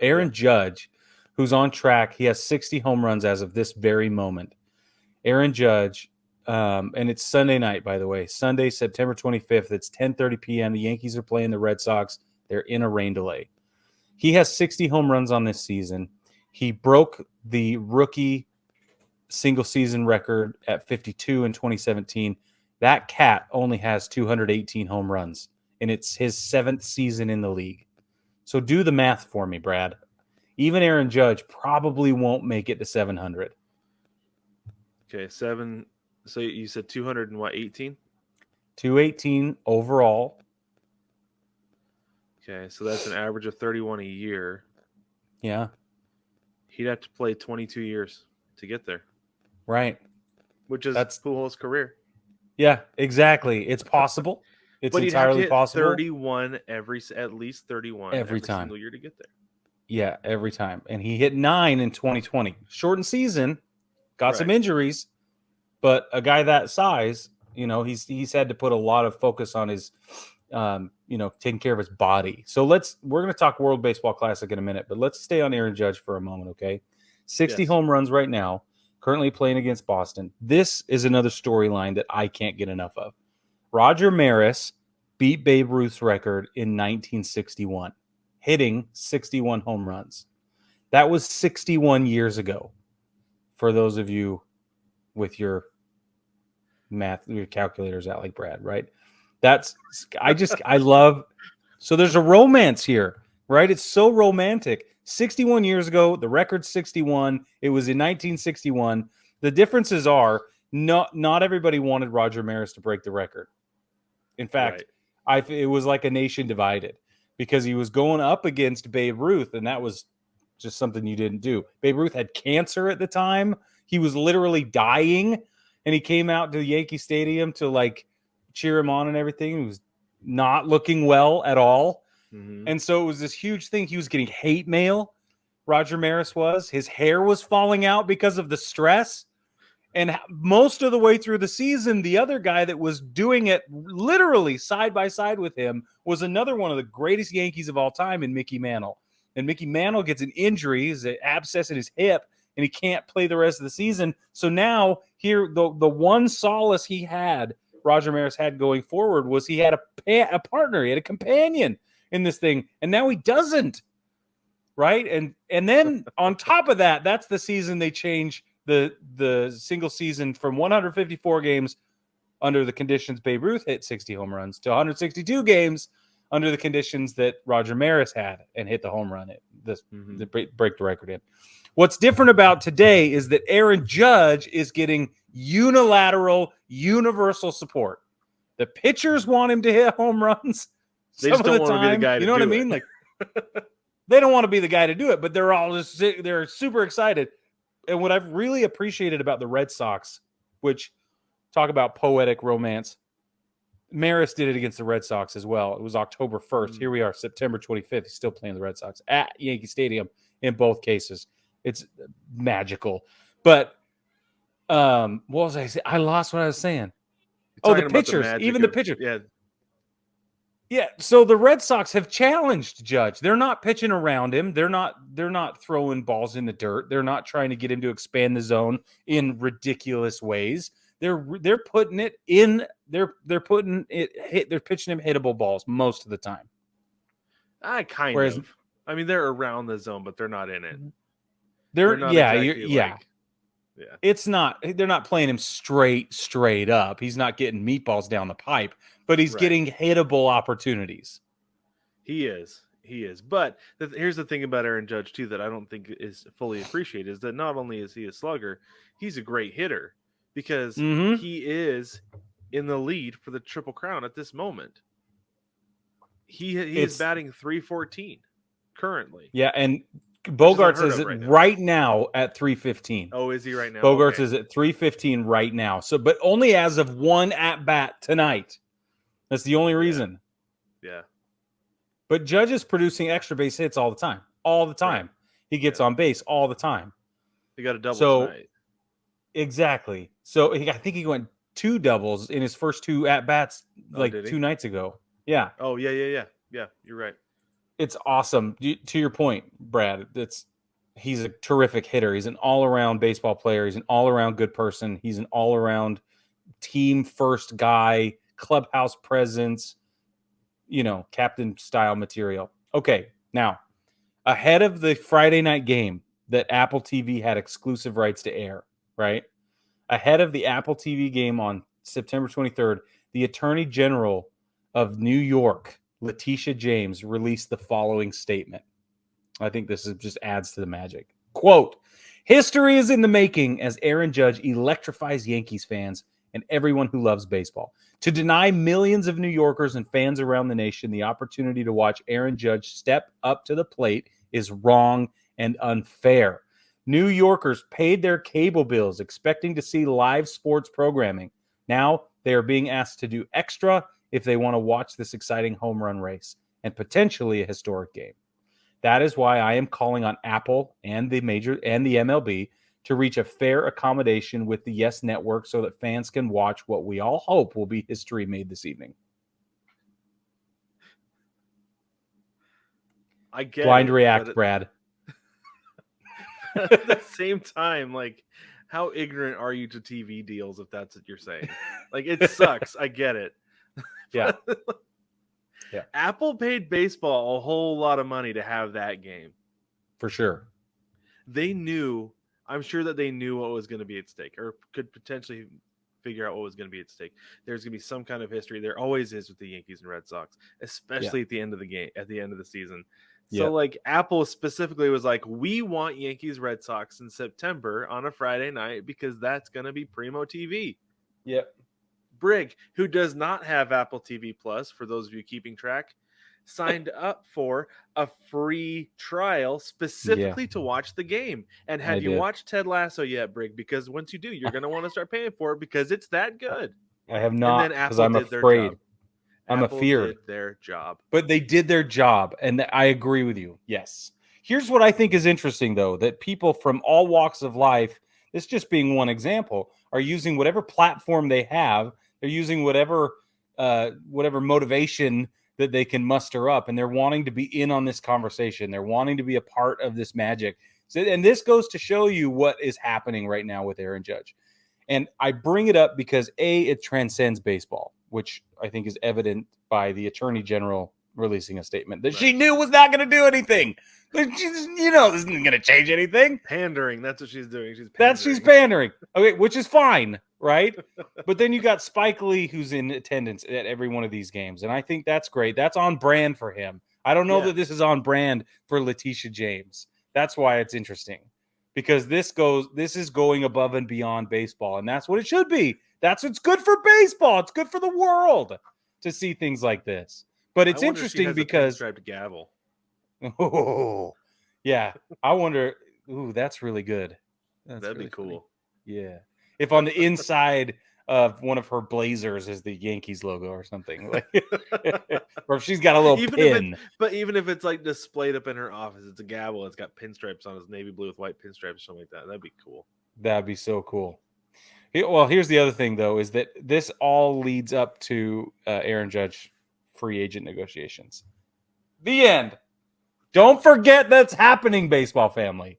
Aaron Judge, who's on track. He has 60 home runs as of this very moment. Aaron Judge, and it's Sunday night, by the way. Sunday, September 25th. It's 10:30 p.m. The Yankees are playing the Red Sox. They're in a rain delay. He has 60 home runs on this season. He broke the rookie single season record at 52 in 2017. That cat only has 218 home runs, and it's his 7th season in the league. So do the math for me, Brad. Even Aaron Judge probably won't make it to 700. Okay, 7. So you said 218? 218 overall. Okay, so that's an average of 31 a year. Yeah. He'd have to play 22 years to get there. Right. Which is Pujols' career. Yeah, exactly. It's possible. It's but entirely possible. 31 at least 31 every time. single year to get there. Yeah, every time. And he hit 9 in 2020. Shortened season, got some injuries, but a guy that size, he's had to put a lot of focus on his, taking care of his body. So we're going to talk World Baseball Classic in a minute, but let's stay on Aaron Judge for a moment, okay? 60 home runs right now. Currently playing against Boston. This is another storyline that I can't get enough of. Roger Maris beat Babe Ruth's record in 1961, hitting 61 home runs. That was 61 years ago. For those of you with your calculators out like Brad, right? I love. So there's a romance here, right? It's so romantic. 61 years ago, the record's 61. It was in 1961. The differences are not everybody wanted Roger Maris to break the record. In fact, it was like a nation divided because he was going up against Babe Ruth, and that was just something you didn't do. Babe Ruth had cancer at the time. He was literally dying, and he came out to the Yankee Stadium to cheer him on and everything. He was not looking well at all. Mm-hmm. And so it was this huge thing. He was getting hate mail. Roger Maris was. His hair was falling out because of the stress. And most of the way through the season, the other guy that was doing it literally side by side with him was another one of the greatest Yankees of all time in Mickey Mantle. And Mickey Mantle gets an injury, his abscess in his hip, and he can't play the rest of the season. So now here, the one solace he had, Roger Maris had going forward, was he had a partner, he had a companion in this thing, and now he doesn't, right? And then on top of that, that's the season they change the single season from 154 games under the conditions Babe Ruth hit 60 home runs to 162 games under the conditions that Roger Maris had and hit the home run, break the record in. What's different about today is that Aaron Judge is getting unilateral, universal support. The pitchers want him to hit home runs. They just don't want to be the guy to do it. You know what I mean? They don't want to be the guy to do it, but they're super excited. And what I've really appreciated about the Red Sox, which talk about poetic romance, Maris did it against the Red Sox as well. It was October 1st. Here we are, September 25th. He's still playing the Red Sox at Yankee Stadium in both cases. It's magical. But what was I saying? I lost what I was saying. The pitchers. Even the pitchers. Yeah. Yeah, so the Red Sox have challenged Judge. They're not pitching around him. They're not throwing balls in the dirt. They're not trying to get him to expand the zone in ridiculous ways. They're putting it in. They're pitching him hittable balls most of the time. Kind of. I mean, they're around the zone, but they're not in it. They're not It's not. They're not playing him straight up. He's not getting meatballs down the pipe, but he's getting hittable opportunities. He is. But here's the thing about Aaron Judge too that I don't think is fully appreciated is that not only is he a slugger, he's a great hitter because he is in the lead for the Triple Crown at this moment. He is batting .314 currently. Yeah, and Bogarts is right now at 315. Oh, is he right now? Bogarts is at 315 right now. So, but only as of one at bat tonight. That's the only reason. Yeah. But Judge is producing extra base hits all the time. All the time. Right. He gets on base all the time. He got a double tonight. Exactly. So I think he went 2 doubles in his first 2 at bats 2 nights ago. Yeah. Oh, yeah. Yeah, you're right. It's awesome. To your point, Brad, he's a terrific hitter. He's an all-around baseball player. He's an all-around good person. He's an all-around team first guy, clubhouse presence, captain style material. Okay, now, ahead of the Friday night game that Apple TV had exclusive rights to air, right? Ahead of the Apple TV game on September 23rd, the Attorney General of New York, Letitia James, released the following statement. I think this just adds to the magic. Quote, history is in the making as Aaron Judge electrifies Yankees fans and everyone who loves baseball. To deny millions of New Yorkers and fans around the nation the opportunity to watch Aaron Judge step up to the plate is wrong and unfair. New Yorkers paid their cable bills expecting to see live sports programming. Now they are being asked to do extra if they want to watch this exciting home run race and potentially a historic game. That is why I am calling on Apple and the MLB to reach a fair accommodation with the Yes Network so that fans can watch what we all hope will be history made this evening. I get Blind react, Brad. At the same time, like, how ignorant are you to TV deals if that's what you're saying? Like, it sucks. I get it. Yeah. Yeah. Apple paid baseball a whole lot of money to have that game. For sure. I'm sure that they knew what was going to be at stake, or could potentially figure out what was going to be at stake. There's going to be some kind of history. There always is with the Yankees and Red Sox, especially at the end of the game, at the end of the season. So like Apple specifically was like, we want Yankees Red Sox in September on a Friday night because that's going to be primo TV. Yep. Brig, who does not have Apple TV Plus, for those of you keeping track, signed up for a free trial specifically to watch the game. And have you watched Ted Lasso yet, Brig? Because once you do, you're going to want to start paying for it because it's that good. I have not, because I'm afraid. I'm afeared. Did their job. But they did their job, and I agree with you. Yes. Here's what I think is interesting, though, that people from all walks of life, this just being one example, are using whatever platform they have. They're using whatever motivation that they can muster up, and they're wanting to be in on this conversation. They're wanting to be a part of this magic. So, and this goes to show you what is happening right now with Aaron Judge. And I bring it up because, A, it transcends baseball, which I think is evident by the Attorney General releasing a statement that she knew was not going to do anything. This isn't going to change anything. Pandering. That's what she's doing. She's pandering. Okay, which is fine, right? But then you got Spike Lee, who's in attendance at every one of these games. And I think that's great. That's on brand for him. I don't know that this is on brand for Letitia James. That's why it's interesting. Because this is going above and beyond baseball, and that's what it should be. That's what's good for baseball. It's good for the world to see things like this. But it's interesting because a gavel. Oh, yeah. I wonder. Ooh, that's really good. That'd be cool. Funny. Yeah. If on the inside of one of her blazers is the Yankees logo or something, like, or if she's got a little pin. Even if it's like displayed up in her office, it's a gavel. It's got pinstripes on it, navy blue with white pinstripes, or something like that. That'd be cool. That'd be so cool. Well, here's the other thing, though, is that this all leads up to Aaron Judge free agent negotiations. The end. Don't forget that's happening, baseball family.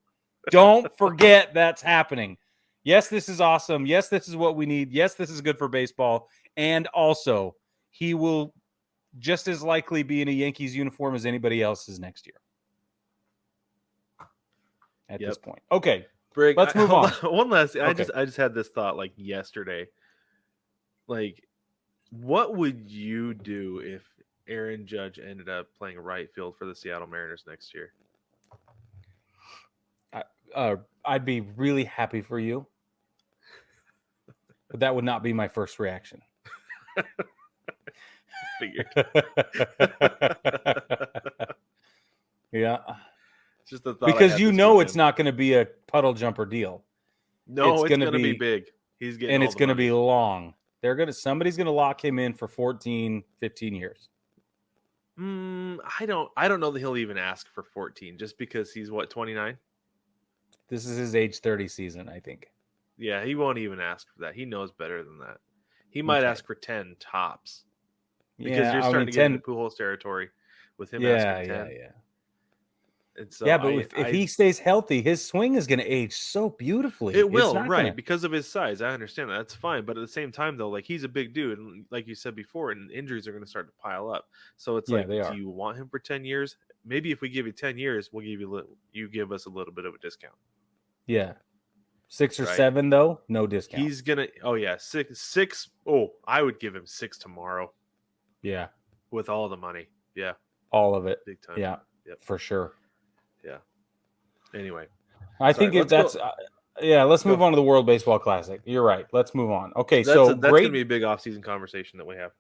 Don't forget that's happening. Yes, this is awesome. Yes, this is what we need. Yes, this is good for baseball. And also, he will just as likely be in a Yankees uniform as anybody else is next year. At this point. Okay. Brig, let's move on. One last thing. Okay. I just had this thought like yesterday. Like, what would you do if Aaron Judge ended up playing right field for the Seattle Mariners next year? I'd be really happy for you, but that would not be my first reaction. Figured. Yeah. Just the thought, because it's not going to be a puddle jumper deal. No, it's going to be big. He's getting, and it's going to be long. Somebody's going to lock him in for 14, 15 years. I don't know that he'll even ask for 14 just because he's 29. This is his age 30 season, I think. Yeah, he won't even ask for that. He knows better than that. He might ask for 10 tops because you're starting to get into Pujols territory. with him Yeah, asking 10. yeah. And so Yeah, but if he stays healthy, his swing is going to age so beautifully. it It's will, not right? gonna. Because of his size. I understand that. That's fine. But at the same time, though, like he's a big dude, and like you said before, and injuries are going to start to pile up. So it's Yeah, like, they do are. you want him for 10 years? Maybe if we give you 10 years, we'll you give us a little bit of a discount. Yeah, 6 or Right? 7 though, no discount. He's gonna. Oh yeah, six. Oh, I would give him 6 tomorrow Yeah, with all the money. Yeah, all of it. big time. Yeah, Yep. for sure. Yeah. Anyway, I sorry, think if let's that's go. yeah. Let's Go. move on to the World Baseball Classic. You're right. Let's move on. Okay, That's so that's great. gonna be a big off-season conversation that we have.